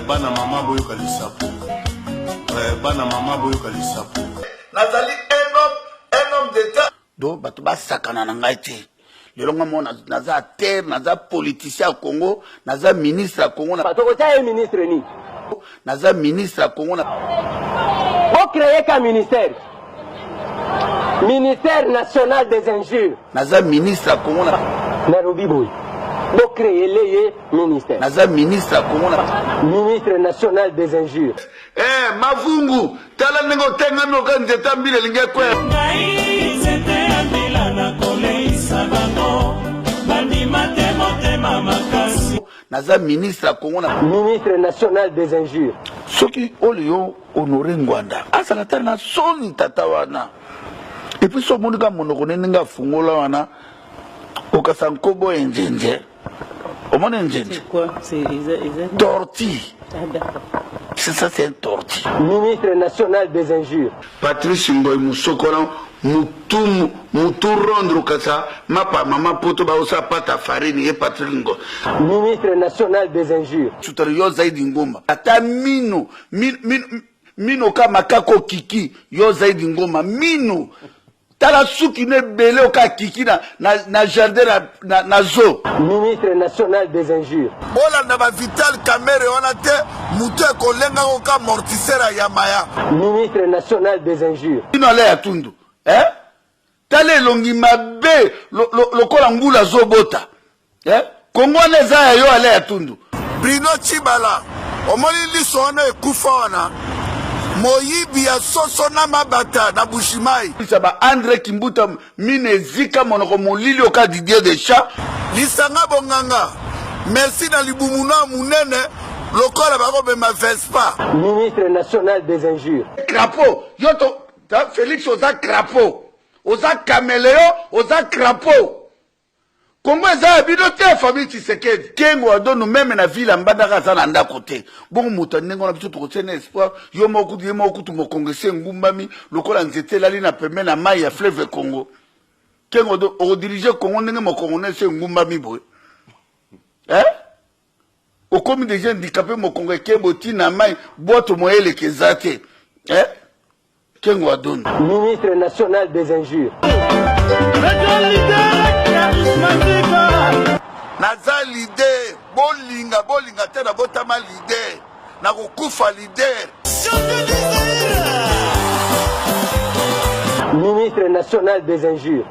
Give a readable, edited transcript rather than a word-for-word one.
bana mama boyo kalisapo bana mama boyo kalisapo nazali un homme d'état do bato basakana na ngai te lelo nga mona naza terre naza politicien ya Congo naza ministre ya Congo parce que tu es ministre ni naza ministre ya Congo on créer qu'un ministère national des injures naza ministre ya Congo Nairobi boy on créer les ministère naza ministre ya Congo ministre national des injures mavungu tala ningo tenga no kan nzeta mbile linge kwe naza ministre ya Congo ministre national des injures soki olio honoré Ngwanda asala na soni tata wana et puis so monika monoko nenga fungola wana okasankobo enjenje omone enjenje c'est quoi c'est torti c'est ça c'est un torti ministre national des injures Patrice Ngoy Musokola mutu rondre kasa mapa mama poto ba osa pata farine et Patrice Ngoy ministre national des injures tutari yo zaidi ngoma ata mino ka makako kiki yo zaidi ngoma mino tala suki ne bele oka kiki na jardin na zo ministre national des injures bola na ba vital camere wana te mutu ekolenga oka mortisera ya maya ministre national des injures ino ale ya tundu tala elongi mabe lokola ngula zobota Kongo neza ya yo ale ya tundu Bruno Chibala omoni liso wana ekufa wana moyibi ya soso na mabata na bushimai ba André Kimbuta mine zika monoko molili oka Didier Deschamps lisanga bonganga merci na libumuna munene lokola bako bema Vespa ministre national des injures crapaud yoto Félix oza crapaud oza caméléon oza crapaud Congo eza bino te famille Tshisekedi kengo adono même na ville mbandaka za na ndako te bon muta ndenge na biso tokotena espoir yo moko tu mokongese ngumbami lokola nzete lali na pembe na mai ya fleuve Congo kengo do o diriger Congo ndenge mokongese ngumbami boy au comité des gens handicapés mokongo kembo tina mai boto moyele kezate kengo adono ministre national des injures naza leader bolinga te na botama leader na kokufa leader ministre national des injures